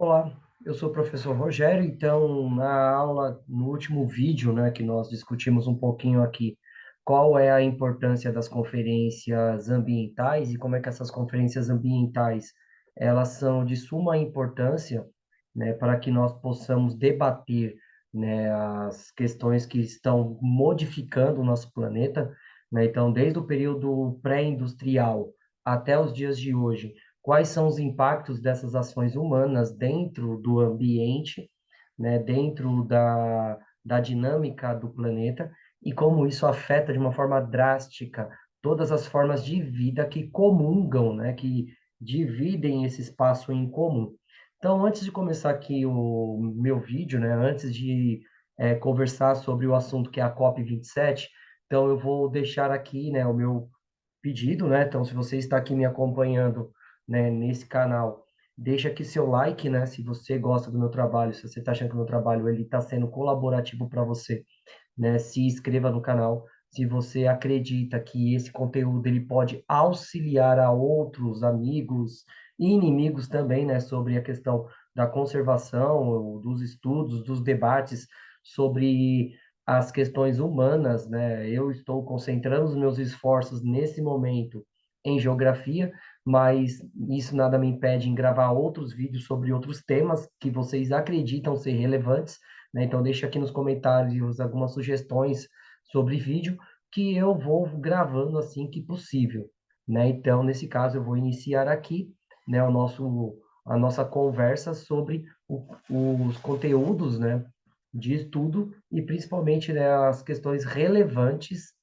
Olá, eu sou o professor Rogério. Então, na aula, no último vídeo, né, que nós discutimos um pouquinho aqui, qual é a importância das conferências ambientais e como é que essas conferências ambientais, elas são de suma importância, né, para que nós possamos debater, né, as questões que estão modificando o nosso planeta, né? Então, desde o período pré-industrial até os dias de hoje, quais são os impactos dessas ações humanas dentro do ambiente, né, dentro da dinâmica do planeta, e como isso afeta de uma forma drástica todas as formas de vida que comungam, né, que dividem esse espaço em comum. Então, antes de começar aqui o meu vídeo, né, antes de conversar sobre o assunto que é a COP27, então eu vou deixar aqui, né, o meu pedido, né? Então, se você está aqui me acompanhando, né, nesse canal, deixa aqui seu like, né? Se você gosta do meu trabalho, se você está achando que o meu trabalho ele está sendo colaborativo para você, né? Se inscreva no canal. Se você acredita que esse conteúdo ele pode auxiliar a outros amigos e inimigos também, né, sobre a questão da conservação, dos estudos, dos debates sobre as questões humanas, né? Eu estou concentrando os meus esforços nesse momento em geografia, mas isso nada me impede em gravar outros vídeos sobre outros temas que vocês acreditam ser relevantes, né? Então, deixa aqui nos comentários algumas sugestões sobre vídeo que eu vou gravando assim que possível, né? Então, nesse caso, eu vou iniciar aqui, né, a nossa conversa sobre os conteúdos, né, de estudo e principalmente, né, as questões relevantes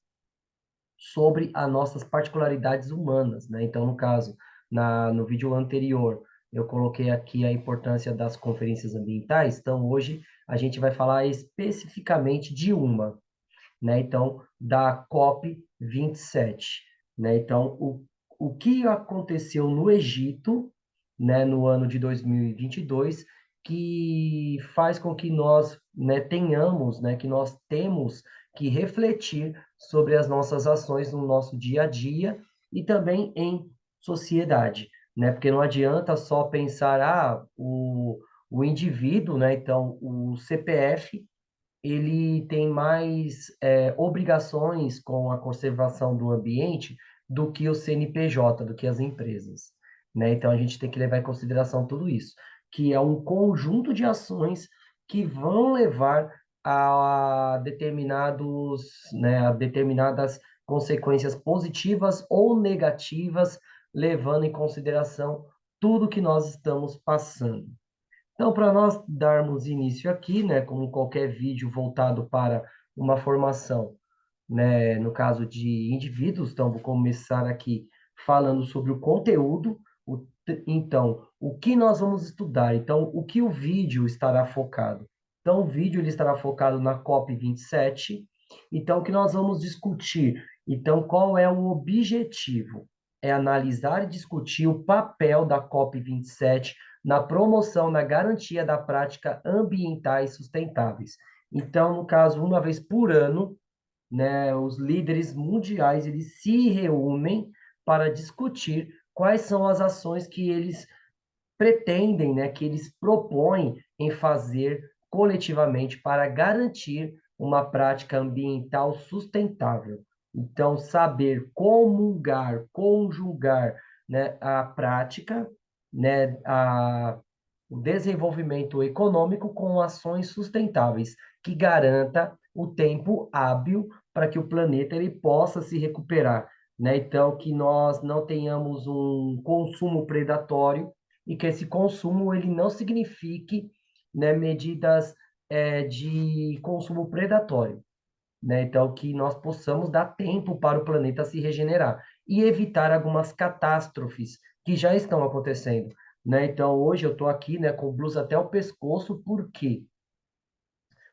sobre as nossas particularidades humanas, né? Então, no caso, no vídeo anterior, eu coloquei aqui a importância das conferências ambientais. Então, hoje a gente vai falar especificamente de uma, né? Então, da COP27, né? Então, o que aconteceu no Egito, né, no ano de 2022, que faz com que nós, né, tenhamos, né, que nós temos que refletir sobre as nossas ações no nosso dia a dia e também em sociedade, né? Porque não adianta só pensar, o indivíduo, né? Então, o CPF ele tem mais obrigações com a conservação do ambiente do que o CNPJ, do que as empresas, né? Então a gente tem que levar em consideração tudo isso, que é um conjunto de ações que vão levar a determinadas consequências positivas ou negativas, levando em consideração tudo que nós estamos passando. Então, para nós darmos início aqui, né, como qualquer vídeo voltado para uma formação, né, no caso de indivíduos, então vou começar aqui falando sobre o conteúdo. Então, o que nós vamos estudar? Então, o que o vídeo estará focado? Então, o vídeo ele estará focado na COP27. Então, o que nós vamos discutir? Então, qual é o objetivo? É analisar e discutir o papel da COP27 na promoção, na garantia da prática ambientais sustentáveis. Então, no caso, uma vez por ano, né, os líderes mundiais eles se reúnem para discutir quais são as ações que eles pretendem, né, que eles propõem em fazer coletivamente para garantir uma prática ambiental sustentável. Então, saber comungar, conjugar, né, a prática, né, o desenvolvimento econômico com ações sustentáveis que garanta o tempo hábil para que o planeta ele possa se recuperar, né? Então, que nós não tenhamos um consumo predatório e que esse consumo ele não signifique, né, medidas de consumo predatório, né? Então, que nós possamos dar tempo para o planeta se regenerar e evitar algumas catástrofes que já estão acontecendo, né? Então, hoje eu estou aqui, né, com blusa até o pescoço, por quê?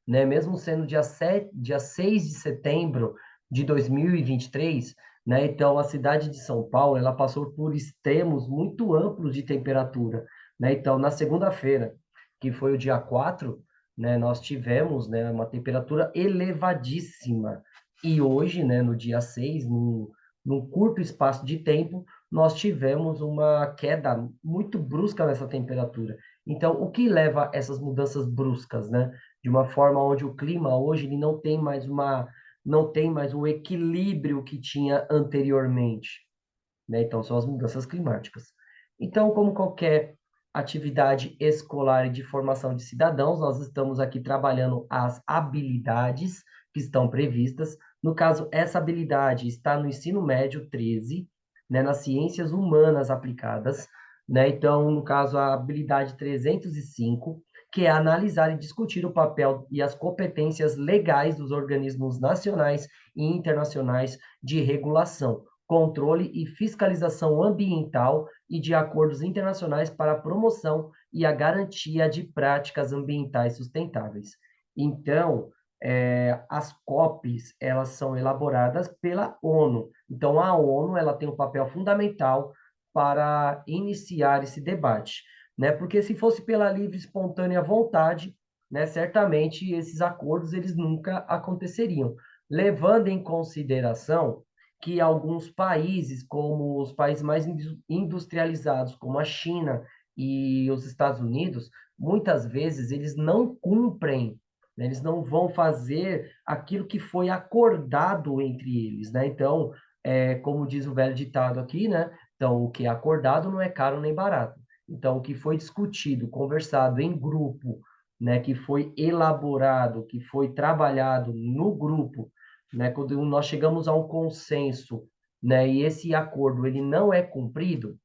Né? Mesmo sendo dia 6 de setembro de 2023, né? Então, a cidade de São Paulo, ela passou por extremos muito amplos de temperatura, né? Então, na segunda-feira, que foi o dia 4, né, nós tivemos, né, uma temperatura elevadíssima. E hoje, né, no dia 6, num curto espaço de tempo, nós tivemos uma queda muito brusca nessa temperatura. Então, o que leva a essas mudanças bruscas, né? De uma forma onde o clima hoje ele não tem mais o equilíbrio que tinha anteriormente, né? Então, são as mudanças climáticas. Então, como qualquer atividade escolar e de formação de cidadãos, nós estamos aqui trabalhando as habilidades que estão previstas. No caso, essa habilidade está no ensino médio 13, né, nas ciências humanas aplicadas, né? Então, no caso, a habilidade 305, que é analisar e discutir o papel e as competências legais dos organismos nacionais e internacionais de regulação, controle e fiscalização ambiental e de acordos internacionais para a promoção e a garantia de práticas ambientais sustentáveis. Então, as COPs, elas são elaboradas pela ONU. Então, a ONU, ela tem um papel fundamental para iniciar esse debate, né? Porque se fosse pela livre e espontânea vontade, né, certamente esses acordos eles nunca aconteceriam, levando em consideração que alguns países, como os países mais industrializados, como a China e os Estados Unidos, muitas vezes eles não cumprem, né? Eles não vão fazer aquilo que foi acordado entre eles, né? Então, como diz o velho ditado aqui, né? Então, o que é acordado não é caro nem barato. Então, o que foi discutido, conversado em grupo, né? Que foi elaborado, que foi trabalhado no grupo, né? Quando nós chegamos a um consenso, né? E esse acordo ele não é cumprido,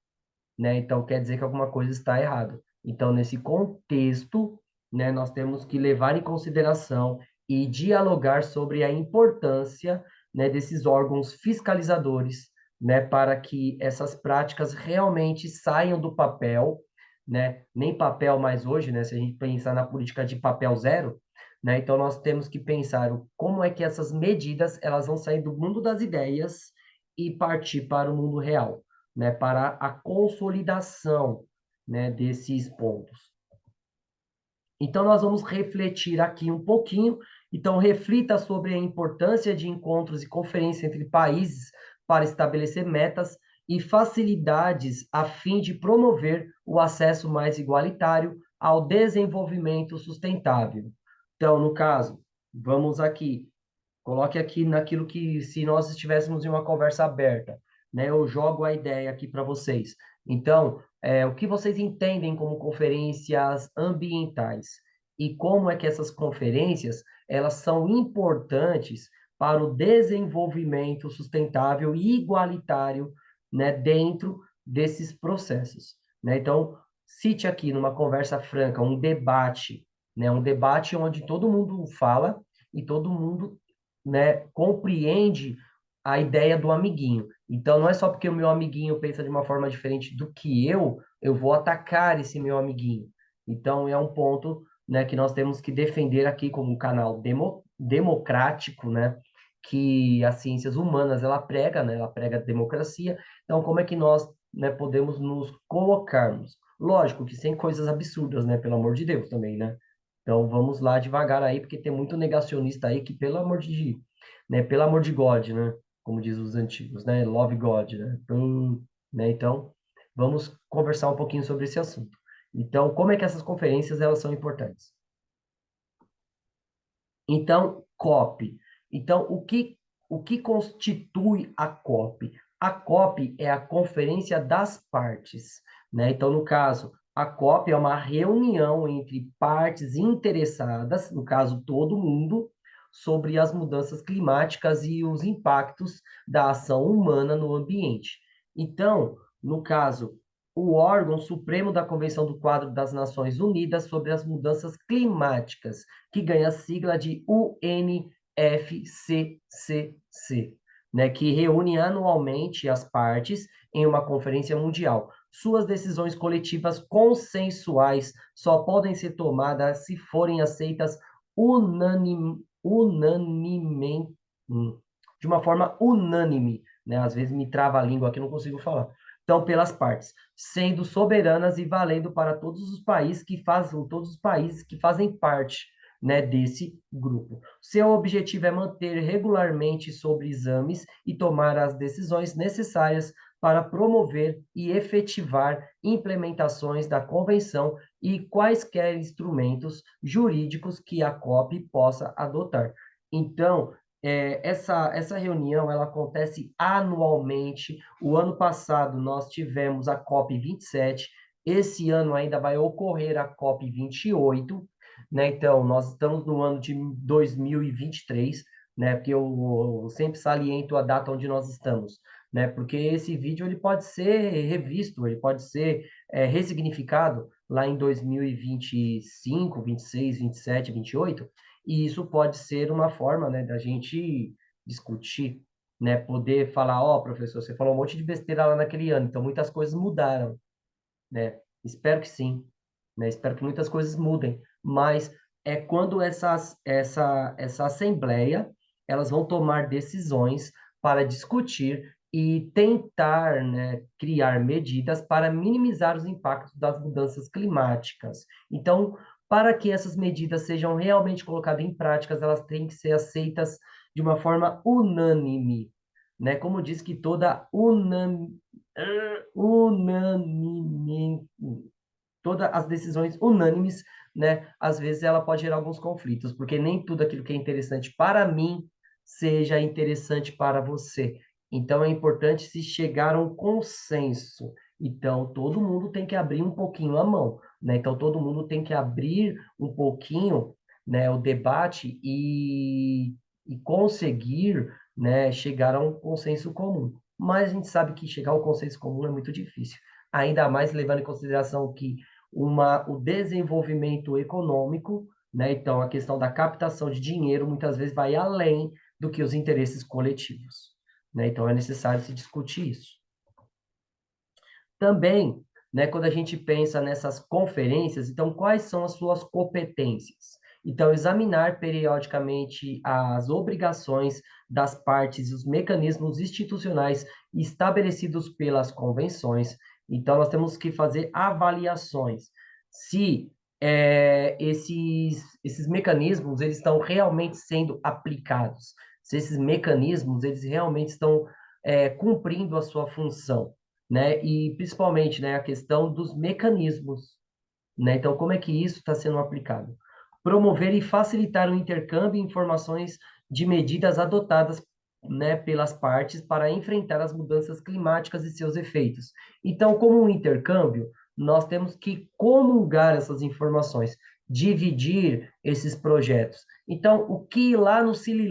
né? Então quer dizer que alguma coisa está errada. Então nesse contexto, né? Nós temos que levar em consideração e dialogar sobre a importância, né? Desses órgãos fiscalizadores, né? Para que essas práticas realmente saiam do papel, né? Nem papel mais hoje, né? Se a gente pensar na política de papel zero, né? Então nós temos que pensar como é que essas medidas elas vão sair do mundo das ideias e partir para o mundo real, né? Para a consolidação, né? Desses pontos. Então nós vamos refletir aqui um pouquinho. Então reflita sobre a importância de encontros e conferências entre países para estabelecer metas e facilidades a fim de promover o acesso mais igualitário ao desenvolvimento sustentável. Então, no caso, vamos aqui, coloque aqui naquilo que, se nós estivéssemos em uma conversa aberta, né? Eu jogo a ideia aqui para vocês. Então, o que vocês entendem como conferências ambientais? E como é que essas conferências, elas são importantes para o desenvolvimento sustentável e igualitário, né? Dentro desses processos, né? Então, cite aqui numa conversa franca, um debate, né? Um debate onde todo mundo fala e todo mundo, né, compreende a ideia do amiguinho. Então, não é só porque o meu amiguinho pensa de uma forma diferente do que eu vou atacar esse meu amiguinho. Então, é um ponto, né, que nós temos que defender aqui como um canal democrático, né, que as ciências humanas ela prega, né, ela prega a democracia. Então, como é que nós, né, podemos nos colocarmos? Lógico que sem coisas absurdas, né, pelo amor de Deus também, né? Então vamos lá devagar aí, porque tem muito negacionista aí que, pelo amor de, né, pelo amor de God, né? Como diz os antigos, né? Love God, né? Né? Então, vamos conversar um pouquinho sobre esse assunto. Então, como é que essas conferências elas são importantes? Então, COP. Então, o que constitui a COP? A COP é a Conferência das Partes, né? Então, no caso, a COP é uma reunião entre partes interessadas, no caso, todo mundo, sobre as mudanças climáticas e os impactos da ação humana no ambiente. Então, no caso, o órgão supremo da Convenção do Quadro das Nações Unidas sobre as Mudanças Climáticas, que ganha a sigla de UNFCCC, né, que reúne anualmente as partes em uma conferência mundial. Suas decisões coletivas consensuais só podem ser tomadas se forem aceitas unanimemente, de uma forma unânime, né? Às vezes me trava a língua aqui, não consigo falar. Então, pelas partes, sendo soberanas e valendo para todos os países que fazem parte, né, desse grupo. Seu objetivo é manter regularmente sobre exames e tomar as decisões necessárias para promover e efetivar implementações da convenção e quaisquer instrumentos jurídicos que a COP possa adotar. Então, essa reunião ela acontece anualmente. O ano passado nós tivemos a COP 27, esse ano ainda vai ocorrer a COP 28, né? Então, nós estamos no ano de 2023, né? Porque eu sempre saliento a data onde nós estamos, né? Porque esse vídeo ele pode ser revisto, ele pode ser ressignificado lá em 2025, 26, 27, 28, e isso pode ser uma forma, né, da gente discutir, né? Poder falar, ó, professor, você falou um monte de besteira lá naquele ano, então muitas coisas mudaram, né? Espero que sim, né? Espero que muitas coisas mudem, mas é quando essa assembleia, elas vão tomar decisões para discutir e tentar, né, criar medidas para minimizar os impactos das mudanças climáticas. Então, para que essas medidas sejam realmente colocadas em práticas, elas têm que ser aceitas de uma forma unânime, né? Como diz que unânime, todas as decisões unânimes, né? Às vezes ela pode gerar alguns conflitos, porque nem tudo aquilo que é interessante para mim seja interessante para você. Então é importante se chegar a um consenso. Então todo mundo tem que abrir um pouquinho a mão, né? Então todo mundo tem que abrir um pouquinho, né, o debate e conseguir, né, chegar a um consenso comum. Mas a gente sabe que chegar ao consenso comum é muito difícil, ainda mais levando em consideração que o desenvolvimento econômico, né? Então, a questão da captação de dinheiro muitas vezes vai além do que os interesses coletivos, né? Então, é necessário se discutir isso. Também, né, quando a gente pensa nessas conferências, então, quais são as suas competências? Então, examinar periodicamente as obrigações das partes e os mecanismos institucionais estabelecidos pelas convenções. Então, nós temos que fazer avaliações. Se esses mecanismos eles estão realmente sendo aplicados, se esses mecanismos eles realmente estão cumprindo a sua função, né? E principalmente, né, a questão dos mecanismos, né? Então, como é que isso está sendo aplicado? Promover e facilitar o intercâmbio de informações de medidas adotadas, né, pelas partes para enfrentar as mudanças climáticas e seus efeitos. Então, como um intercâmbio, nós temos que comungar essas informações, dividir esses projetos. Então, o que lá no Sri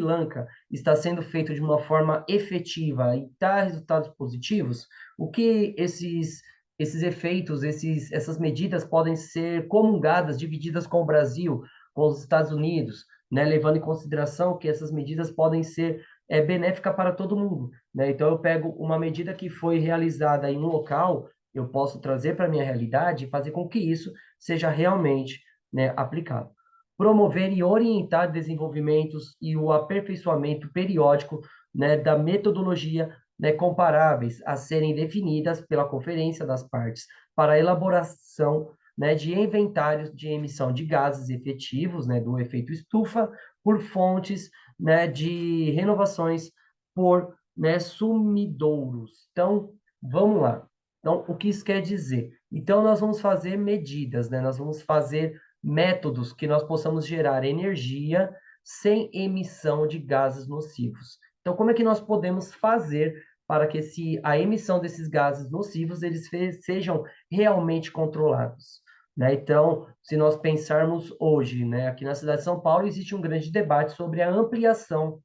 Lanka está sendo feito de uma forma efetiva e dá resultados positivos, o que esses efeitos, essas medidas podem ser comungadas, divididas com o Brasil, com os Estados Unidos, né, levando em consideração que essas medidas podem ser benéficas para todo mundo, né? Então, eu pego uma medida que foi realizada em um local, eu posso trazer para a minha realidade e fazer com que isso seja realmente, né, aplicado. Promover e orientar desenvolvimentos e o aperfeiçoamento periódico, né, da metodologia, né, comparáveis a serem definidas pela Conferência das Partes para a elaboração, né, de inventários de emissão de gases efetivos, né, do efeito estufa, por fontes, né, de renovações por, né, sumidouros. Então, vamos lá. Então, o que isso quer dizer? Então, nós vamos fazer medidas, né? Nós vamos fazer métodos que nós possamos gerar energia sem emissão de gases nocivos. Então, como é que nós podemos fazer para que a emissão desses gases nocivos eles sejam realmente controlados, né? Então, se nós pensarmos hoje, né, aqui na cidade de São Paulo existe um grande debate sobre a ampliação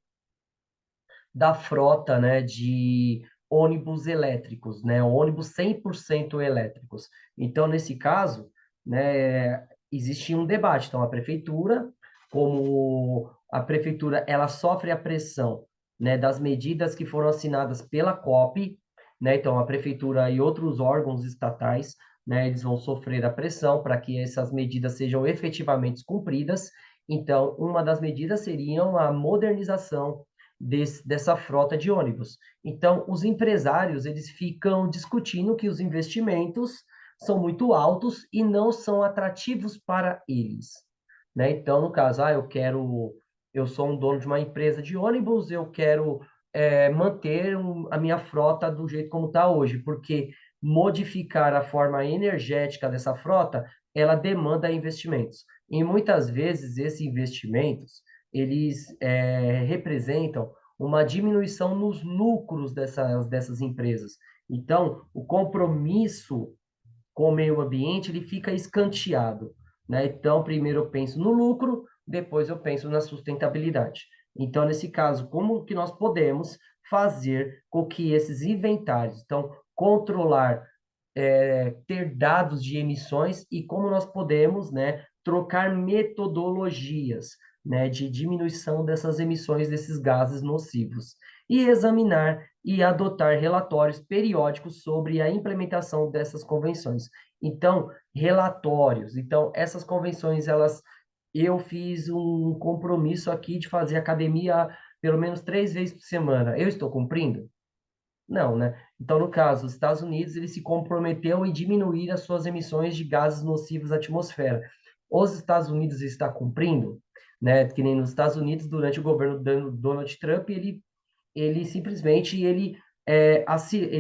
da frota, né, de ônibus elétricos, né, ônibus 100% elétricos. Então, nesse caso, né, existe um debate. Então, a prefeitura, como a prefeitura, ela sofre a pressão, né, das medidas que foram assinadas pela COP, né, então a prefeitura e outros órgãos estatais, né, eles vão sofrer a pressão para que essas medidas sejam efetivamente cumpridas. Então, uma das medidas seriam a modernização dessa frota de ônibus. Então, os empresários, eles ficam discutindo que os investimentos são muito altos e não são atrativos para eles, né? Então, no caso, eu sou um dono de uma empresa de ônibus, eu quero manter a minha frota do jeito como está hoje, porque modificar a forma energética dessa frota, ela demanda investimentos. E muitas vezes esses investimentos, eles representam uma diminuição nos lucros dessas empresas. Então, o compromisso com o meio ambiente, ele fica escanteado, né? Então, primeiro eu penso no lucro, depois eu penso na sustentabilidade. Então, nesse caso, como que nós podemos fazer com que esses inventários, então, controlar, ter dados de emissões e como nós podemos, né, trocar metodologias, né, de diminuição dessas emissões desses gases nocivos e examinar e adotar relatórios periódicos sobre a implementação dessas convenções. Então, relatórios. Então, essas convenções, eu fiz um compromisso aqui de fazer academia pelo menos 3 vezes por semana. Eu estou cumprindo? Não, né? Então, no caso, os Estados Unidos, ele se comprometeu em diminuir as suas emissões de gases nocivos à atmosfera. Os Estados Unidos está cumprindo, né? Que nem nos Estados Unidos, durante o governo do Donald Trump, ele simplesmente ele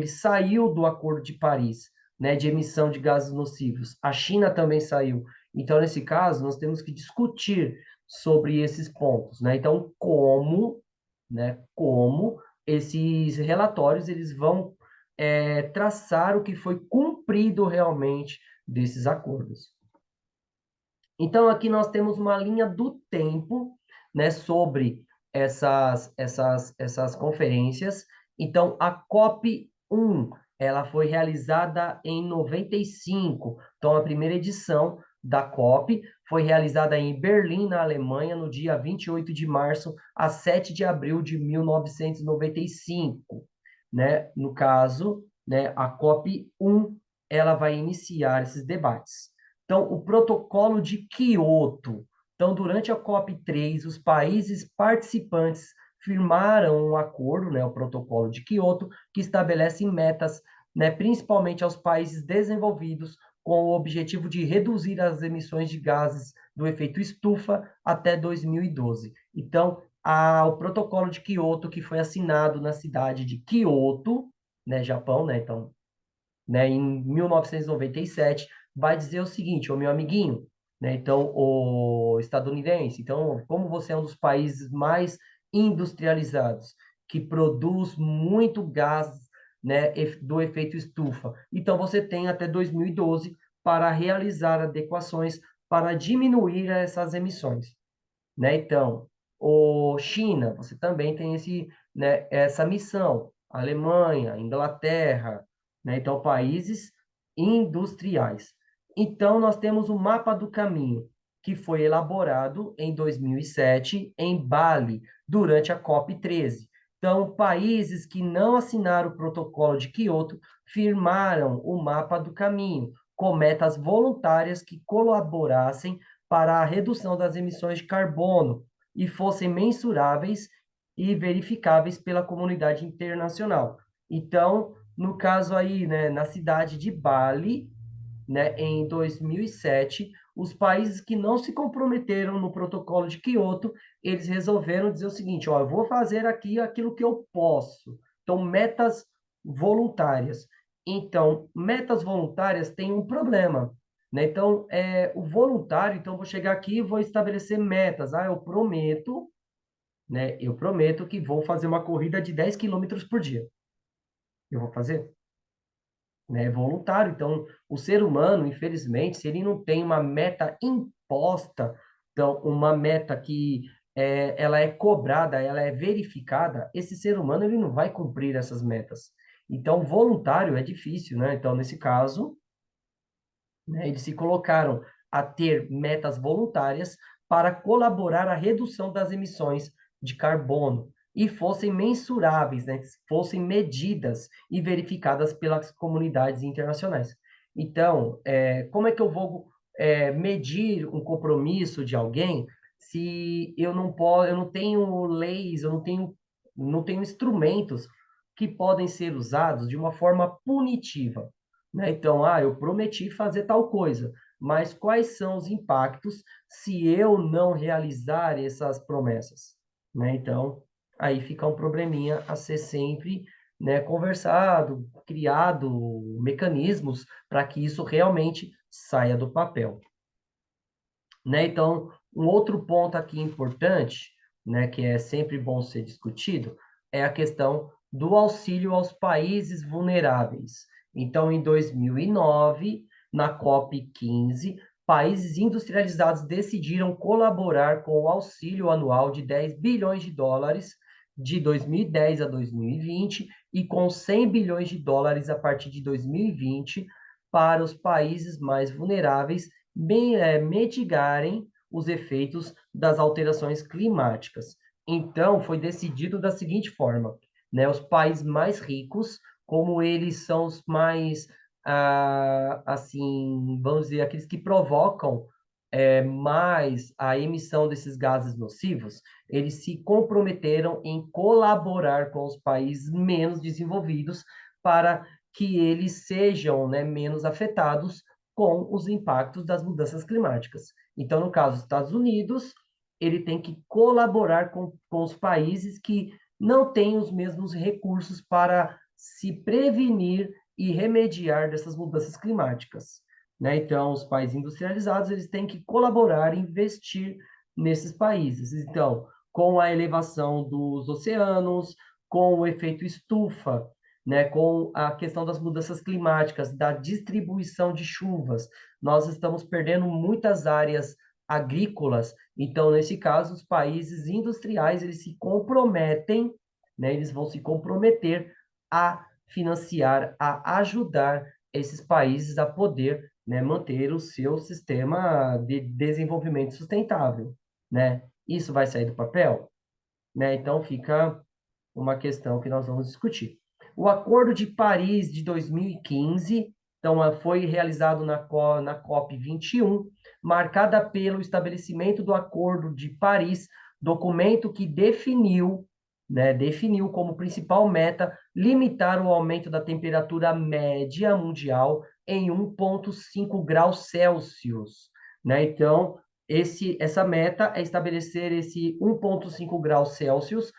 saiu do Acordo de Paris, né, de emissão de gases nocivos. A China também saiu. Então, nesse caso, nós temos que discutir sobre esses pontos, né? Então, como esses relatórios eles vão traçar o que foi cumprido realmente desses acordos. Então, aqui nós temos uma linha do tempo, né, sobre essas conferências. Então, a COP 1, ela foi realizada em 95. Então, a primeira edição da COP foi realizada em Berlim, na Alemanha, no dia 28 de março a 7 de abril de 1995, né? No caso, né, a COP 1, ela vai iniciar esses debates. Então, o protocolo de Quioto. Então, durante a COP 3, os países participantes firmaram um acordo, né, o protocolo de Quioto, que estabelece metas, né, principalmente aos países desenvolvidos, com o objetivo de reduzir as emissões de gases do efeito estufa até 2012. Então, o protocolo de Quioto, que foi assinado na cidade de Kyoto, né, Japão, né, então, né, em 1997, vai dizer o seguinte, ô meu amiguinho, né, então, o estadunidense, então, como você é um dos países mais industrializados, que produz muito gás, né, do efeito estufa, então você tem até 2012 para realizar adequações para diminuir essas emissões, né? Então, o China, você também tem essa missão. Alemanha, Inglaterra, né? Então, países industriais. Então, nós temos o mapa do caminho, que foi elaborado em 2007 em Bali, durante a COP 13. Então, países que não assinaram o protocolo de Quioto firmaram o mapa do caminho, com metas voluntárias que colaborassem para a redução das emissões de carbono e fossem mensuráveis e verificáveis pela comunidade internacional. Então, no caso aí, né, na cidade de Bali, né, em 2007, os países que não se comprometeram no protocolo de Quioto, eles resolveram dizer o seguinte, ó, eu vou fazer aqui aquilo que eu posso. Então, metas voluntárias. Então, metas voluntárias têm um problema, né? Então, o voluntário, então, vou chegar aqui e vou estabelecer metas. Ah, eu prometo, né? Eu prometo que vou fazer uma corrida de 10 quilômetros por dia. Eu vou fazer, né? É voluntário. Então, o ser humano, infelizmente, se ele não tem uma meta imposta, então, uma meta que ela é cobrada, ela é verificada, esse ser humano ele não vai cumprir essas metas. Então, voluntário é difícil, né? Então, nesse caso, né, eles se colocaram a ter metas voluntárias para colaborar à redução das emissões de carbono e fossem mensuráveis, né, fossem medidas e verificadas pelas comunidades internacionais. Então, como é que eu vou medir um compromisso de alguém se eu não posso, eu não tenho leis, eu não tenho instrumentos que podem ser usados de uma forma punitiva, né? Então, eu prometi fazer tal coisa, mas quais são os impactos se eu não realizar essas promessas, né? Então, aí fica um probleminha a ser sempre, né, conversado, criado mecanismos para que isso realmente saia do papel, né? Então, um outro ponto aqui importante, né, que é sempre bom ser discutido, é a questão do auxílio aos países vulneráveis. Então, em 2009, na COP15, países industrializados decidiram colaborar com o auxílio anual de 10 bilhões de dólares de 2010 a 2020 e com 100 bilhões de dólares a partir de 2020 para os países mais vulneráveis mitigarem os efeitos das alterações climáticas. Então, foi decidido da seguinte forma, né? Os países mais ricos, como eles são os mais, assim, vamos dizer, aqueles que provocam mais a emissão desses gases nocivos, eles se comprometeram em colaborar com os países menos desenvolvidos para que eles sejam, né, menos afetados com os impactos das mudanças climáticas. Então, no caso dos Estados Unidos, ele tem que colaborar com os países que não têm os mesmos recursos para se prevenir e remediar dessas mudanças climáticas, né? Então, os países industrializados, eles têm que colaborar e investir nesses países. Então, com a elevação dos oceanos, com o efeito estufa, né, com a questão das mudanças climáticas, da distribuição de chuvas. Nós estamos perdendo muitas áreas agrícolas, então, nesse caso, os países industriais, eles se comprometem, né, eles vão se comprometer a financiar, a ajudar esses países a poder, né, manter o seu sistema de desenvolvimento sustentável, né? Isso vai sair do papel, né? Então, fica uma questão que nós vamos discutir. O Acordo de Paris de 2015, então, foi realizado na COP 21, marcada pelo estabelecimento do Acordo de Paris, documento que definiu, né, definiu como principal meta limitar o aumento da temperatura média mundial em 1,5 graus Celsius, né? Então, essa meta é estabelecer esse 1,5 graus Celsius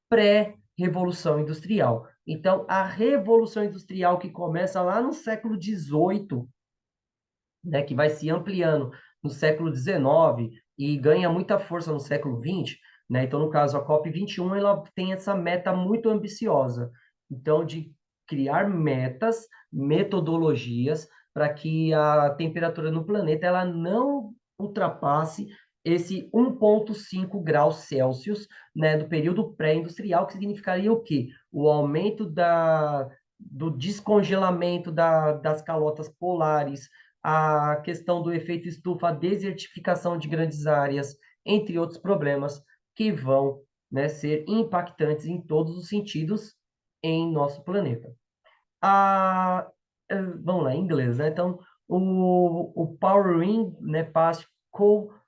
pré-revolução industrial. Então, a revolução industrial que começa lá no século XVIII, né, que vai se ampliando no século XIX e ganha muita força no século XX, né? Então, no caso, a COP 21, ela tem essa meta muito ambiciosa, então, de criar metas, metodologias para que a temperatura no planeta ela não ultrapasse esse 1,5 graus Celsius, né, do período pré-industrial, que significaria o quê? O aumento do descongelamento das calotas polares, a questão do efeito estufa, a desertificação de grandes áreas, entre outros problemas que vão, né, ser impactantes em todos os sentidos em nosso planeta. A, vamos lá, em inglês, né? Então, o Power Ring, né, Pacific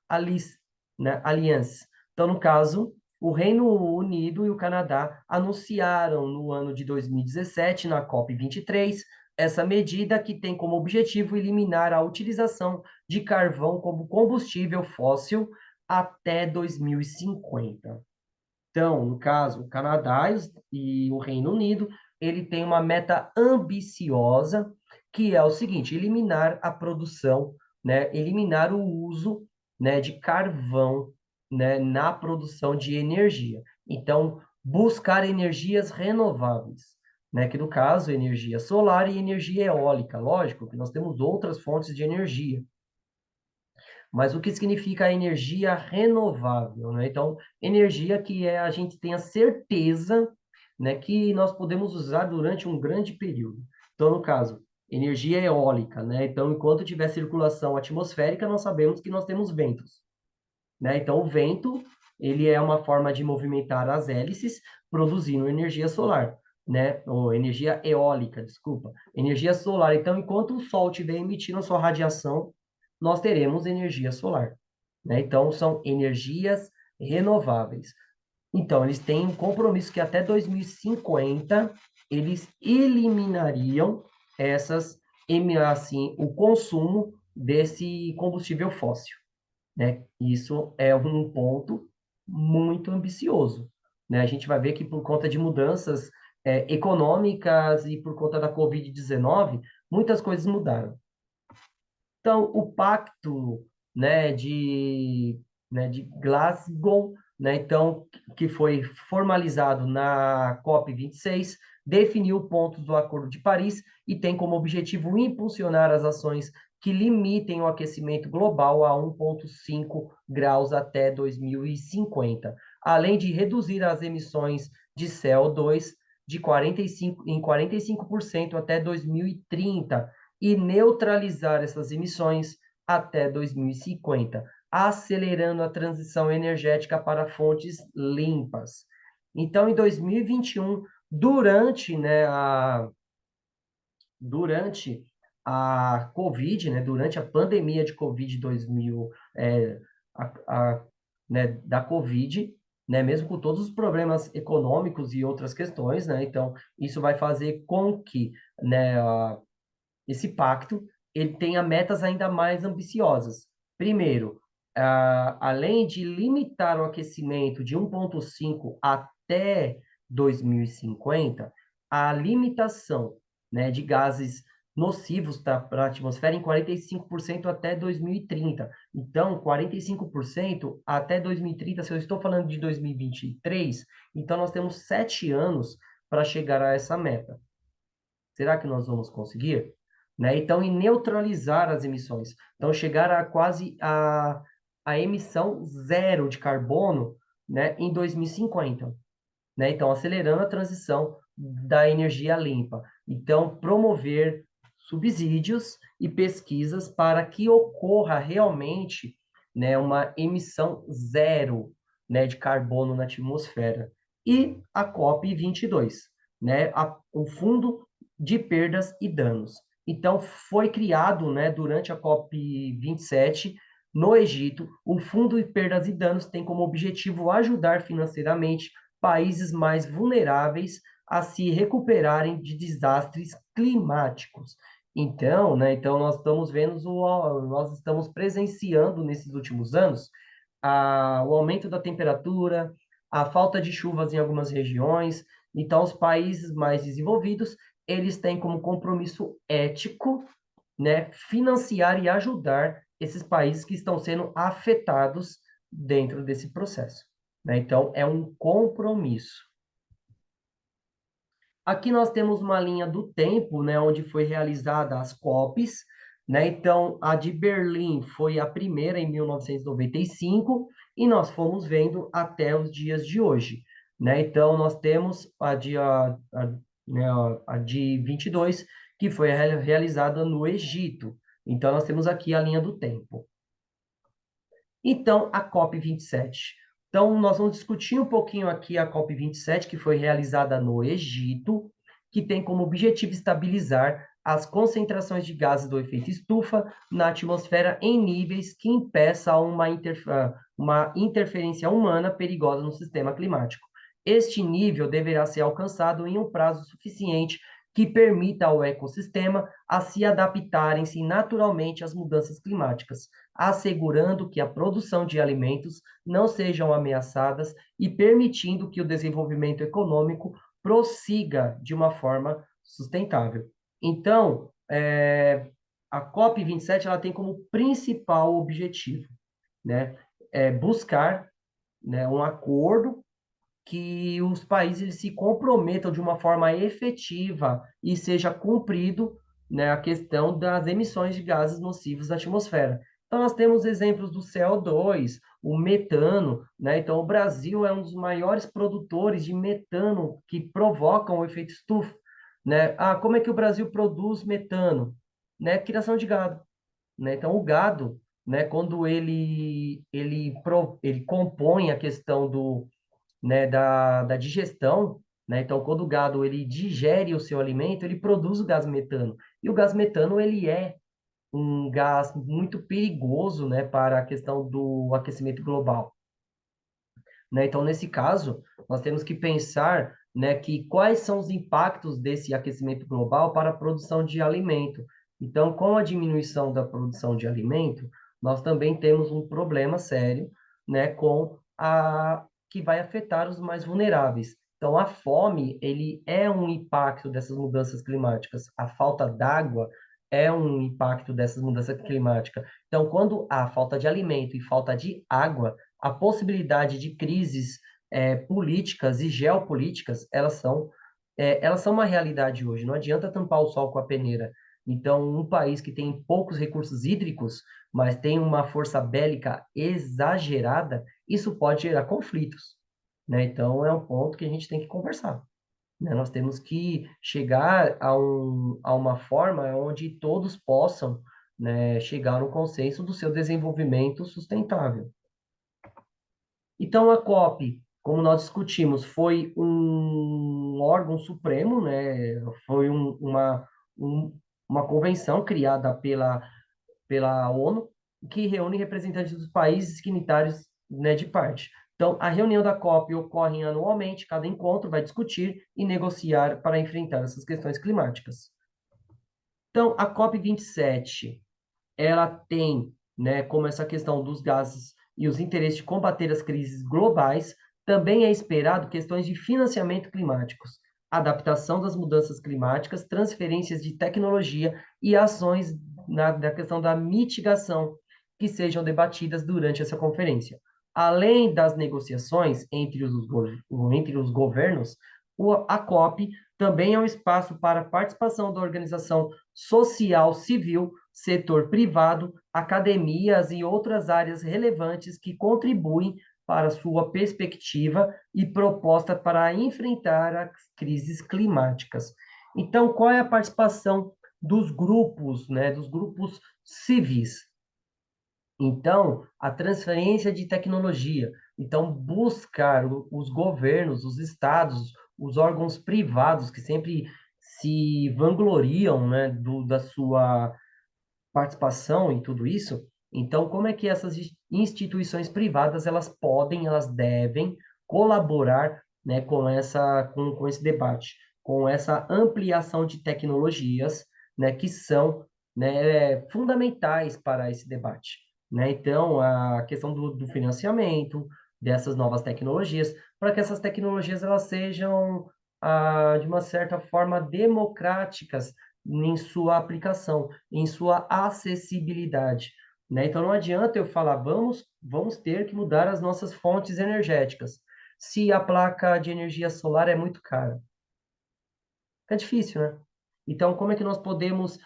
Alliance, né, Alliance. Então, no caso, o Reino Unido e o Canadá anunciaram no ano de 2017, na COP23, essa medida que tem como objetivo eliminar a utilização de carvão como combustível fóssil até 2050. Então, no caso, o Canadá e o Reino Unido, ele tem uma meta ambiciosa, que é o seguinte, eliminar a produção, né, eliminar o uso, né, de carvão, né, na produção de energia. Então, buscar energias renováveis, né, que no caso, energia solar e energia eólica. Lógico que nós temos outras fontes de energia, mas o que significa a energia renovável, né? Então, energia que a gente tem a certeza, né, que nós podemos usar durante um grande período. Então, no caso, energia eólica, né? Então, enquanto tiver circulação atmosférica, nós sabemos que nós temos ventos, né? Então, o vento, ele é uma forma de movimentar as hélices, produzindo energia solar, né? Ou energia eólica, desculpa. Energia solar. Então, enquanto o Sol estiver emitindo a sua radiação, nós teremos energia solar, né? Então, são energias renováveis. Então, eles têm um compromisso que até 2050 eles eliminariam assim, o consumo desse combustível fóssil, né? Isso é um ponto muito ambicioso, né? A gente vai ver que por conta de mudanças econômicas e por conta da Covid-19, muitas coisas mudaram. Então, o pacto, de Glasgow, então, que foi formalizado na COP26, definiu pontos do Acordo de Paris e tem como objetivo impulsionar as ações que limitem o aquecimento global a 1,5 graus até 2050, além de reduzir as emissões de CO2 em 45% até 2030 e neutralizar essas emissões até 2050, acelerando a transição energética para fontes limpas. Então, em 2021, durante a Covid, durante a pandemia de Covid 2000, a, a, da Covid, mesmo com todos os problemas econômicos e outras questões, então isso vai fazer com que, esse pacto ele tenha metas ainda mais ambiciosas. Primeiro, além de limitar o aquecimento de 1,5 até 2050, a limitação, de gases nocivos para a atmosfera em 45% até 2030. Então, 45% até 2030, se eu estou falando de 2023, então nós temos 7 anos para chegar a essa meta. Será que nós vamos conseguir? Então, e neutralizar as emissões. Então, chegar a quase a emissão zero de carbono, em 2050. Então, acelerando a transição da energia limpa. Então, promover subsídios e pesquisas para que ocorra realmente, uma emissão zero, de carbono na atmosfera. E a COP22, o Fundo de Perdas e Danos. Então, foi criado, durante a COP27, no Egito, o Fundo de Perdas e Danos tem como objetivo ajudar financeiramente países mais vulneráveis a se recuperarem de desastres climáticos. Então nós estamos nós estamos presenciando nesses últimos anos o aumento da temperatura, a falta de chuvas em algumas regiões. Então, os países mais desenvolvidos, eles têm como compromisso ético, financiar e ajudar esses países que estão sendo afetados dentro desse processo. Então, é um compromisso. Aqui nós temos uma linha do tempo, onde foi realizada as COPs, Então, a de Berlim foi a primeira em 1995 e nós fomos vendo até os dias de hoje, Então, nós temos a de 22, que foi realizada no Egito. Então, nós temos aqui a linha do tempo. Então, a COP27. Então, nós vamos discutir um pouquinho aqui a COP27, que foi realizada no Egito, que tem como objetivo estabilizar as concentrações de gases do efeito estufa na atmosfera em níveis que impeçam uma interferência humana perigosa no sistema climático. Este nível deverá ser alcançado em um prazo suficiente que permita ao ecossistema a se adaptarem-se naturalmente às mudanças climáticas, assegurando que a produção de alimentos não sejam ameaçadas e permitindo que o desenvolvimento econômico prossiga de uma forma sustentável. Então, a COP27 ela tem como principal objetivo, buscar, um acordo que os países eles se comprometam de uma forma efetiva e seja cumprido, a questão das emissões de gases nocivos da atmosfera. Então, nós temos exemplos do CO2, o metano, Então, o Brasil é um dos maiores produtores de metano que provocam o efeito estufa, como é que o Brasil produz metano? Criação de gado, Então, o gado, quando ele compõe a questão da digestão, Então, quando o gado ele digere o seu alimento, ele produz o gás metano. E o gás metano ele é um gás muito perigoso, para a questão do aquecimento global. Então, nesse caso, nós temos que pensar, que quais são os impactos desse aquecimento global para a produção de alimento. Então, com a diminuição da produção de alimento, nós também temos um problema sério, com a que vai afetar os mais vulneráveis. Então, a fome, ele é um impacto dessas mudanças climáticas. A falta d'água é um impacto dessas mudanças climáticas. Então, quando há falta de alimento e falta de água, a possibilidade de crises políticas e geopolíticas, elas são uma realidade hoje. Não adianta tampar o sol com a peneira. Então, um país que tem poucos recursos hídricos, mas tem uma força bélica exagerada, isso pode gerar conflitos, né? Então, é um ponto que a gente tem que conversar, né? Nós temos que chegar a uma forma onde todos possam, né, chegar no consenso do seu desenvolvimento sustentável. Então, a COP, como nós discutimos, foi um órgão supremo, né? Foi uma convenção criada pela ONU, que reúne representantes dos países signatários, né, de parte. Então, a reunião da COP ocorre anualmente, cada encontro vai discutir e negociar para enfrentar essas questões climáticas. Então, a COP27, ela tem, né, como essa questão dos gases e os interesses de combater as crises globais, também é esperado questões de financiamento climáticos, adaptação das mudanças climáticas, transferências de tecnologia e ações da questão da mitigação que sejam debatidas durante essa conferência. Além das negociações entre os governos, a COP também é um espaço para a participação da organização social civil, setor privado, academias e outras áreas relevantes que contribuem para sua perspectiva e proposta para enfrentar as crises climáticas. Então, qual é a participação dos grupos, né, dos grupos civis? Então, a transferência de tecnologia. Então, buscar os governos, os estados, os órgãos privados que sempre se vangloriam, né, da sua participação em tudo isso. Então, como é que essas instituições privadas elas podem, elas devem colaborar, né, com esse debate, com essa ampliação de tecnologias, né, que são, né, fundamentais para esse debate, né? Então, a questão do financiamento dessas novas tecnologias, para que essas tecnologias elas sejam de uma certa forma democráticas em sua aplicação, em sua acessibilidade, né? Então não adianta eu falar, vamos ter que mudar as nossas fontes energéticas, se a placa de energia solar é muito cara. É difícil, né? Então, como é que nós podemos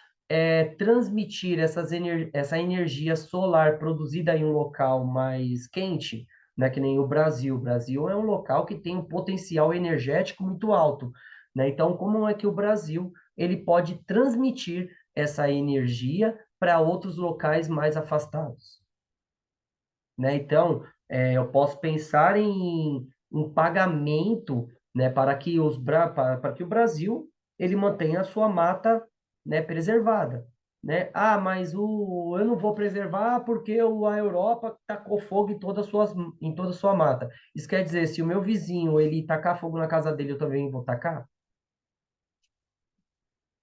transmitir essa energia solar produzida em um local mais quente, né? Que nem o Brasil. O Brasil é um local que tem um potencial energético muito alto, né? Então, como é que o Brasil ele pode transmitir essa energia para outros locais mais afastados, né? Então, eu posso pensar em um pagamento, né, para que o Brasil ele mantenha a sua mata, né, preservada, né? Ah, mas eu não vou preservar porque a Europa tacou fogo em toda a sua mata. Isso quer dizer, se o meu vizinho ele tacar fogo na casa dele, eu também vou tacar,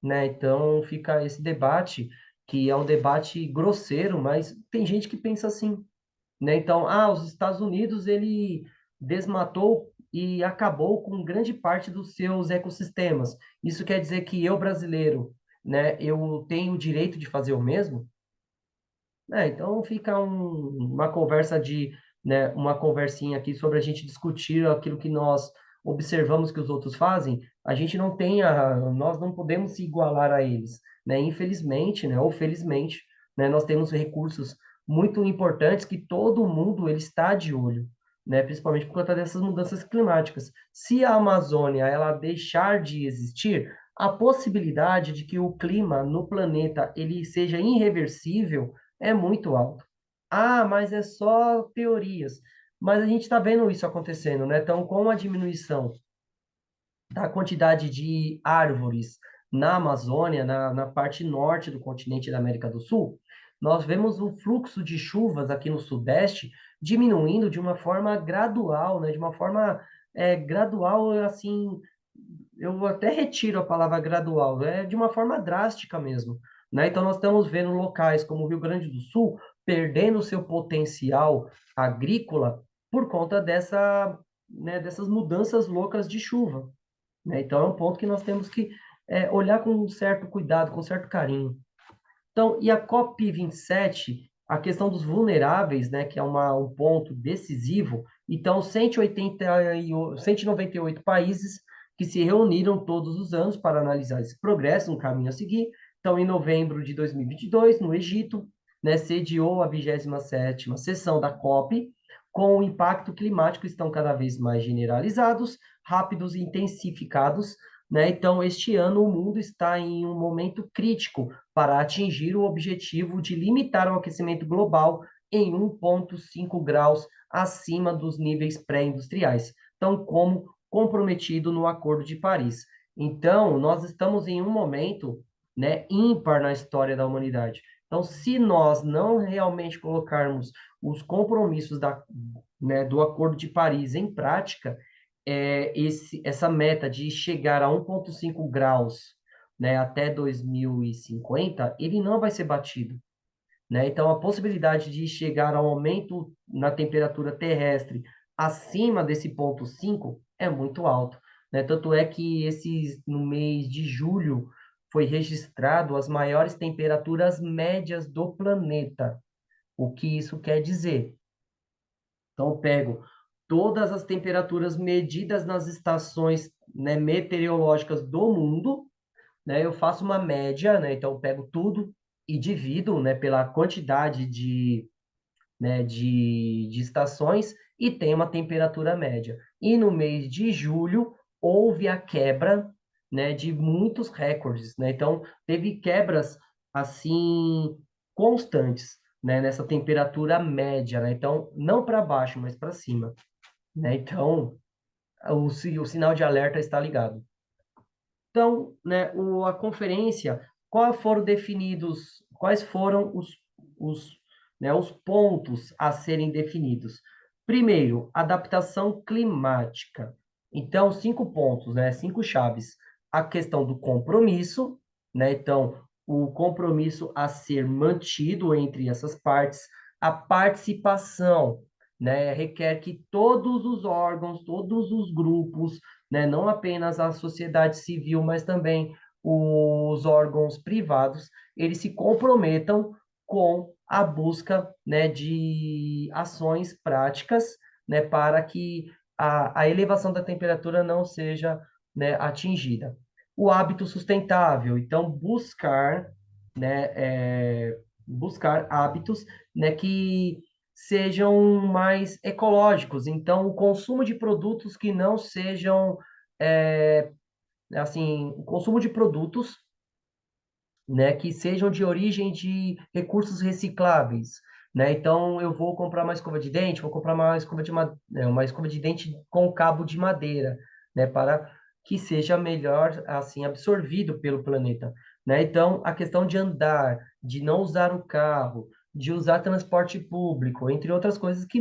né? Então fica esse debate que é um debate grosseiro, mas tem gente que pensa assim, né? Então, os Estados Unidos ele desmatou e acabou com grande parte dos seus ecossistemas. Isso quer dizer que eu, brasileiro, né, eu tenho o direito de fazer o mesmo? Então fica uma conversa né, uma conversinha aqui sobre a gente discutir aquilo que nós observamos que os outros fazem. A gente não tem nós não podemos se igualar a eles, né? Infelizmente, né, ou felizmente, né, nós temos recursos muito importantes que todo mundo ele está de olho, né? Principalmente por conta dessas mudanças climáticas. Se a Amazônia ela deixar de existir, a possibilidade de que o clima no planeta ele seja irreversível é muito alto. Ah, mas é só teorias. Mas a gente está vendo isso acontecendo, né? Então, com a diminuição da quantidade de árvores na Amazônia, na parte norte do continente da América do Sul, nós vemos o fluxo de chuvas aqui no Sudeste diminuindo de uma forma gradual, né? De uma forma gradual, assim, eu até retiro a palavra gradual, é de uma forma drástica mesmo, né? Então nós estamos vendo locais como o Rio Grande do Sul perdendo seu potencial agrícola por conta né, dessas mudanças loucas de chuva, né? Então, é um ponto que nós temos que olhar com um certo cuidado, com um certo carinho. Então, e a COP27, a questão dos vulneráveis, né, que é um ponto decisivo. Então, 198 países que se reuniram todos os anos para analisar esse progresso, um caminho a seguir. Então, em novembro de 2022, no Egito, né, sediou a 27ª sessão da COP, com o impacto climático estão cada vez mais generalizados, rápidos e intensificados, né? Então, este ano o mundo está em um momento crítico para atingir o objetivo de limitar o aquecimento global em 1,5 graus acima dos níveis pré-industriais, tão como comprometido no Acordo de Paris. Então, nós estamos em um momento, né, ímpar na história da humanidade. Então, se nós não realmente colocarmos os compromissos né, do Acordo de Paris em prática, essa meta de chegar a 1,5 graus, né, até 2050, ele não vai ser batido, né? Então, a possibilidade de chegar ao aumento na temperatura terrestre acima desse ponto 5 é muito alto, né? Tanto é que no mês de julho foi registrado as maiores temperaturas médias do planeta. O que isso quer dizer? Então, eu pego todas as temperaturas medidas nas estações, né, meteorológicas do mundo, né? Eu faço uma média, né? Então, eu pego tudo e divido, né, pela quantidade de estações e tem uma temperatura média. E no mês de julho houve a quebra, né, de muitos recordes, né? Então, teve quebras assim constantes, né, nessa temperatura média, né? Então, não para baixo, mas para cima, né? Então, o sinal de alerta está ligado. Então, né, a conferência, quais foram os pontos a serem definidos? Primeiro, adaptação climática. Então, 5 pontos, né, 5 chaves. A questão do compromisso, né? Então, o compromisso a ser mantido entre essas partes, a participação, né, requer que todos os órgãos, todos os grupos, né, não apenas a sociedade civil, mas também os órgãos privados, eles se comprometam com a busca, né, de ações práticas, né, para que a elevação da temperatura não seja, né, atingida. O hábito sustentável, então buscar hábitos, né, que sejam mais ecológicos. Então, o consumo de produtos que não sejam, é, assim, o consumo de produtos, né, que sejam de origem de recursos recicláveis, né? Então, eu vou comprar uma escova de dente, vou comprar uma escova de dente com cabo de madeira, né, para que seja melhor, assim, absorvido pelo planeta, né? Então, a questão de andar, de não usar o carro, de usar transporte público, entre outras coisas que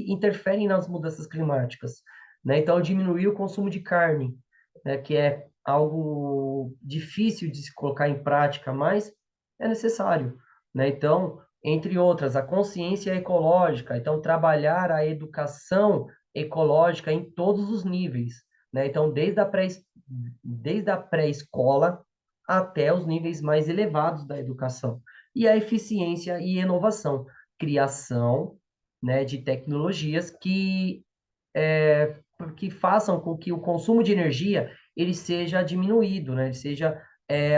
interferem nas mudanças climáticas, né? Então, diminuir o consumo de carne, né, que é algo difícil de se colocar em prática, mas é necessário, né? Então, entre outras, a consciência ecológica, então trabalhar a educação ecológica em todos os níveis, né? Então, desde a pré-escola até os níveis mais elevados da educação. E a eficiência e inovação, criação, né, de tecnologias que façam com que o consumo de energia ele seja diminuído, né? Ele seja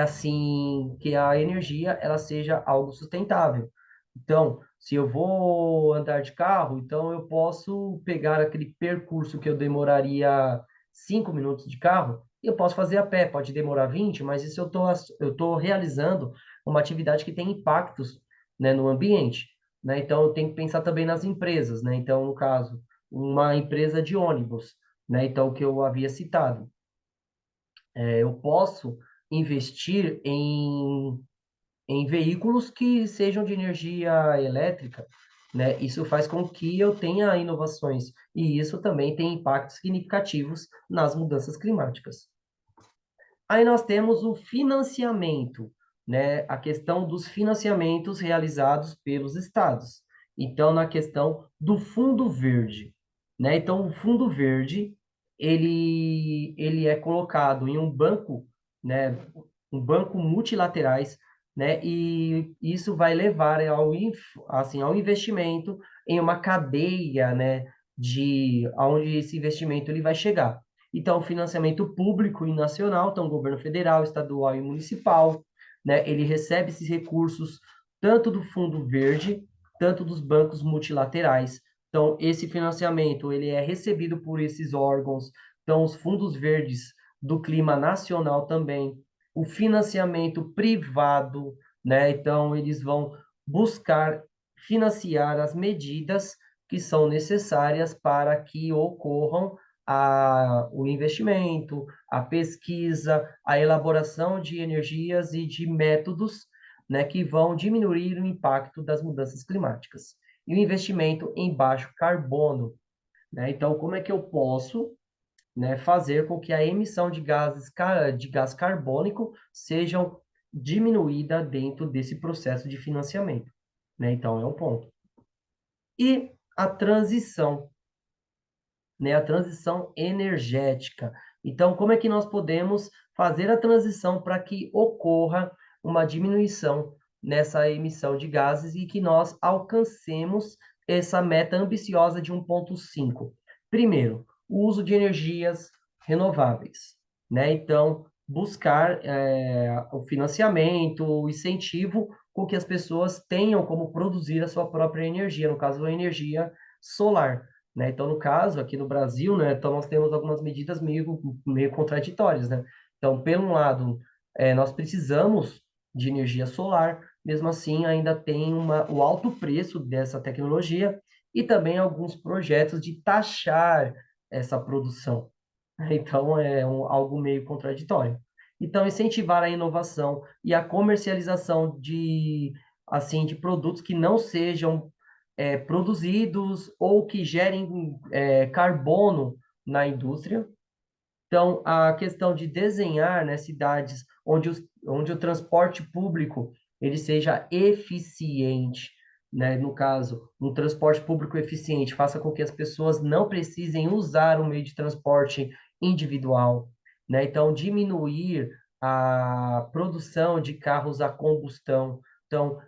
assim que a energia ela seja algo sustentável. Então, se eu vou andar de carro, então eu posso pegar aquele percurso que eu demoraria 5 minutos de carro, eu posso fazer a pé, pode demorar 20, mas isso eu tô realizando uma atividade que tem impactos, né, no ambiente, né? Então, eu tenho que pensar também nas empresas, né? Então, no caso, uma empresa de ônibus, né? Então, o que eu havia citado. Eu posso investir em veículos que sejam de energia elétrica, né? Isso faz com que eu tenha inovações, e isso também tem impactos significativos nas mudanças climáticas. Aí nós temos o financiamento, né? A questão dos financiamentos realizados pelos estados. Então, na questão do Fundo Verde. né? Então, o fundo verde, ele é colocado em um banco, né? Um banco multilaterais, né? E isso vai levar assim, ao investimento em uma cadeia, né? De aonde esse investimento ele vai chegar. Então, financiamento público e nacional, então, governo federal, estadual e municipal, né? Ele recebe esses recursos tanto do fundo verde, tanto dos bancos multilaterais. Então, esse financiamento ele é recebido por esses órgãos, então os fundos verdes do clima nacional também, o financiamento privado, né? Então, eles vão buscar financiar as medidas que são necessárias para que ocorram o investimento, a pesquisa, a elaboração de energias e de métodos, né, que vão diminuir o impacto das mudanças climáticas e o investimento em baixo carbono, né? Então, como é que eu posso, né, fazer com que a emissão de gás carbônico sejam diminuída dentro desse processo de financiamento, né? Então, é um ponto. E a transição, né, a transição energética. Então, como é que nós podemos fazer a transição para que ocorra uma diminuição nessa emissão de gases e que nós alcancemos essa meta ambiciosa de 1,5? Primeiro, o uso de energias renováveis, né? Então, buscar o financiamento, o incentivo com que as pessoas tenham como produzir a sua própria energia, no caso, a energia solar, né? Então, no caso, aqui no Brasil, né, então nós temos algumas medidas meio contraditórias, né? Então, pelo um lado, nós precisamos de energia solar, mesmo assim, ainda tem o alto preço dessa tecnologia e também alguns projetos de taxar essa produção. Então, algo meio contraditório. Então, incentivar a inovação e a comercialização assim, de produtos que não sejam produzidos ou que gerem carbono na indústria. Então, a questão de desenhar, né, cidades onde o transporte público ele seja eficiente, né? No caso, um transporte público eficiente faça com que as pessoas não precisem usar o meio de transporte individual, né? Então, diminuir a produção de carros a combustão. Então,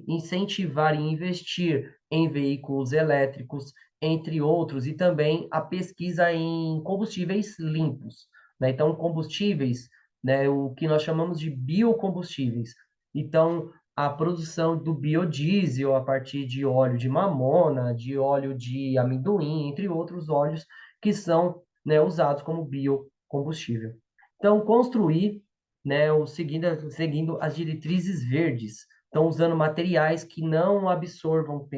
incentivar e investir em veículos elétricos, entre outros, e também a pesquisa em combustíveis limpos, né? Então, combustíveis, né, o que nós chamamos de biocombustíveis. Então, a produção do biodiesel a partir de óleo de mamona, de óleo de amendoim, entre outros óleos que são, né, usados como biocombustível. Então, construir, né, seguindo as diretrizes verdes, então usando materiais que não absorvam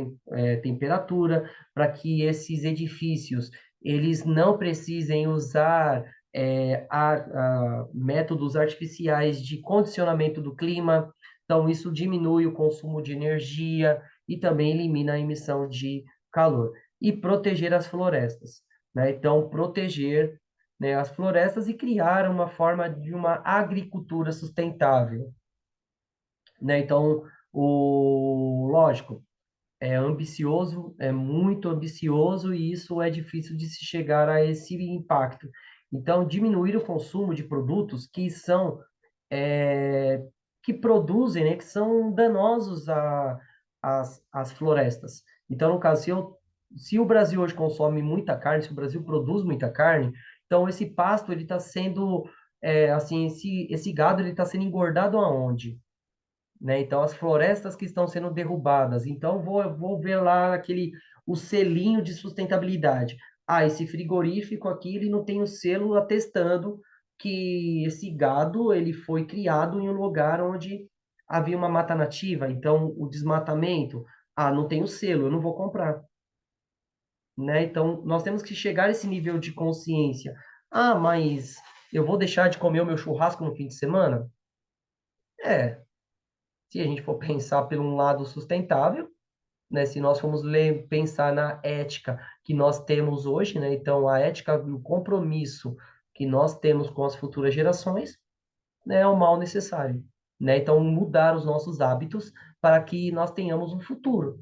temperatura, para que esses edifícios eles não precisem usar métodos artificiais de condicionamento do clima. Então, isso diminui o consumo de energia e também elimina a emissão de calor. E proteger as florestas, né? Então, proteger, né, as florestas e criar uma forma de uma agricultura sustentável, né? Então, lógico, é ambicioso, é muito ambicioso e isso é difícil de se chegar a esse impacto. Então, diminuir o consumo de produtos que são é, que produzem, né, que são danosos às florestas. Então, no caso, se o Brasil hoje consome muita carne, se o Brasil produz muita carne, então esse pasto ele está sendo assim, esse gado ele está sendo engordado aonde? Né? Então, as florestas que estão sendo derrubadas. Então, vou ver lá o selinho de sustentabilidade. Ah, esse frigorífico aqui, ele não tem o selo atestando que esse gado, ele foi criado em um lugar onde havia uma mata nativa. Então, o desmatamento, ah, não tem o selo, eu não vou comprar. Né? Então, nós temos que chegar a esse nível de consciência. Ah, mas eu vou deixar de comer o meu churrasco no fim de semana? É, se a gente for pensar por um lado sustentável, né, se nós formos pensar na ética que nós temos hoje, né, então a ética e o compromisso que nós temos com as futuras gerações, né, é o mal necessário, né? Então mudar os nossos hábitos para que nós tenhamos um futuro,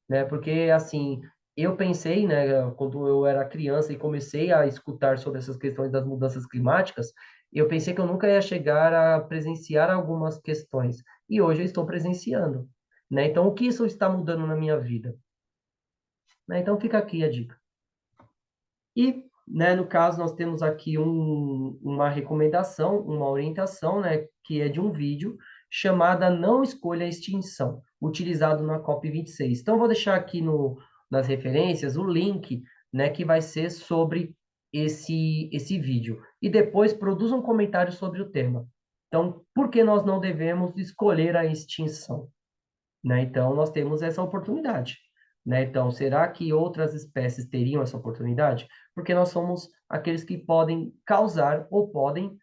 né? Porque assim, eu pensei, né, quando eu era criança e comecei a escutar sobre essas questões das mudanças climáticas, eu pensei que eu nunca ia chegar a presenciar algumas questões. E hoje eu estou presenciando, né? Então, o que isso está mudando na minha vida? Né? Então, fica aqui a dica. E, né, no caso, nós temos aqui uma recomendação, uma orientação, né, que é de um vídeo chamada Não Escolha a Extinção, utilizado na COP26. Então, eu vou deixar aqui nas referências o link, né, que vai ser sobre esse vídeo. E depois produza um comentário sobre o tema. Então, por que nós não devemos escolher a extinção? Né? Então, nós temos essa oportunidade, né? Então, será que outras espécies teriam essa oportunidade? Porque nós somos aqueles que podem causar ou podem,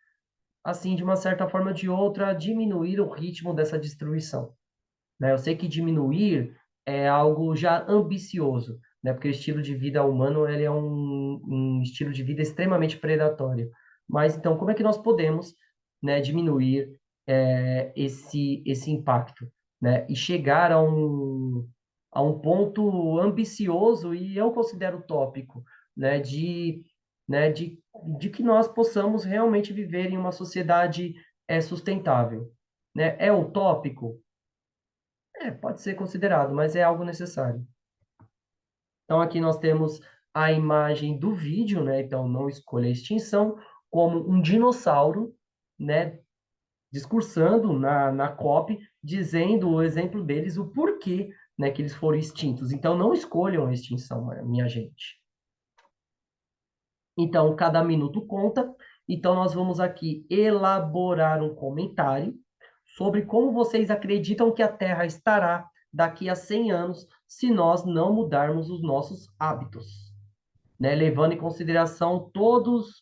assim, de uma certa forma ou de outra, diminuir o ritmo dessa destruição, né? Eu sei que diminuir é algo já ambicioso, né? Porque o estilo de vida humano, ele é um estilo de vida extremamente predatório. Mas, então, como é que nós podemos, né, diminuir esse impacto, né? E chegar a um ponto ambicioso, e eu considero utópico, né? Né, de que nós possamos realmente viver em uma sociedade sustentável, né? É utópico? Pode ser considerado, mas é algo necessário. Então, aqui nós temos a imagem do vídeo, né? Então, não escolha a extinção, como um dinossauro, né? Discursando na COP, dizendo o exemplo deles, o porquê, né, que eles foram extintos. Então, não escolham a extinção, minha gente. Então, cada minuto conta. Então, nós vamos aqui elaborar um comentário sobre como vocês acreditam que a Terra estará daqui a 100 anos se nós não mudarmos os nossos hábitos, né? Levando em consideração todos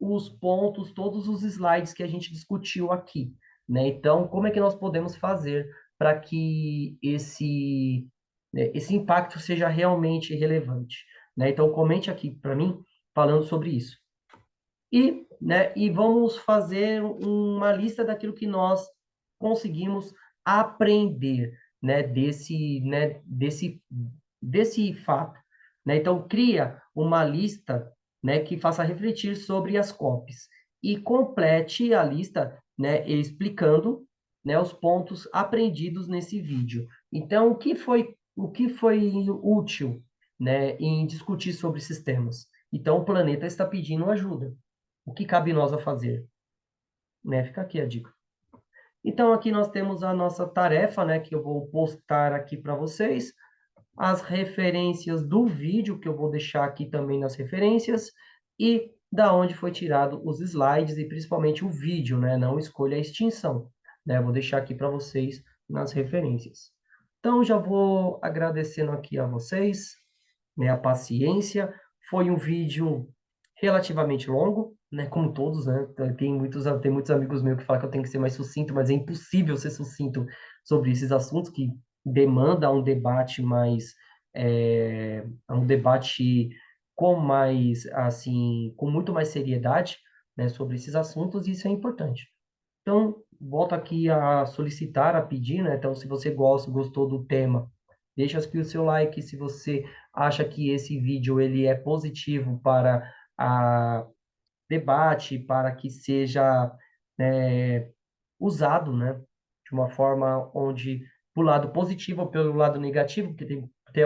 os pontos, todos os slides que a gente discutiu aqui, né? Então, como é que nós podemos fazer para que esse impacto seja realmente relevante, né? Então, comente aqui para mim falando sobre isso. E vamos fazer uma lista daquilo que nós conseguimos aprender, desse fato, né? Então, cria uma lista, né, que faça refletir sobre as COPs e complete a lista, né, explicando, né, os pontos aprendidos nesse vídeo. Então, o que foi útil, né, em discutir sobre sistemas? Então, o planeta está pedindo ajuda. O que cabe nós a fazer? Né? Fica aqui a dica. Então, aqui nós temos a nossa tarefa, né, que eu vou postar aqui para vocês, as referências do vídeo, que eu vou deixar aqui também nas referências, e da onde foi tirado os slides, e principalmente o vídeo, né? Não escolha a extinção, né? Eu vou deixar aqui para vocês nas referências. Então, já vou agradecendo aqui a vocês, né, a paciência. Foi um vídeo relativamente longo, né, como todos, né? Tem muitos amigos meus que falam que eu tenho que ser mais sucinto, mas é impossível ser sucinto sobre esses assuntos que demanda um debate um debate com mais, assim, com muito mais seriedade, né, sobre esses assuntos, e isso é importante. Então, volto aqui a solicitar, a pedir, né? Então, se você gostou do tema, deixa aqui o seu like. Se você acha que esse vídeo ele é positivo para a debate, para que seja usado, né? De uma forma onde, pro lado positivo ou pelo lado negativo, porque tem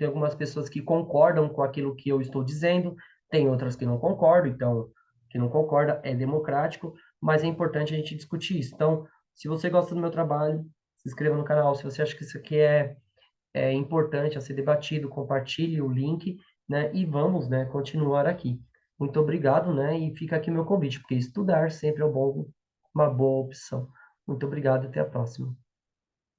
algumas pessoas que concordam com aquilo que eu estou dizendo, tem outras que não concordam, então, que não concorda é democrático, mas é importante a gente discutir isso. Então, se você gosta do meu trabalho, se inscreva no canal. Se você acha que isso aqui é importante a ser debatido, compartilhe o link, né? E vamos, né, continuar aqui. Muito obrigado, né? E fica aqui meu convite, porque estudar sempre é uma boa opção. Muito obrigado, até a próxima.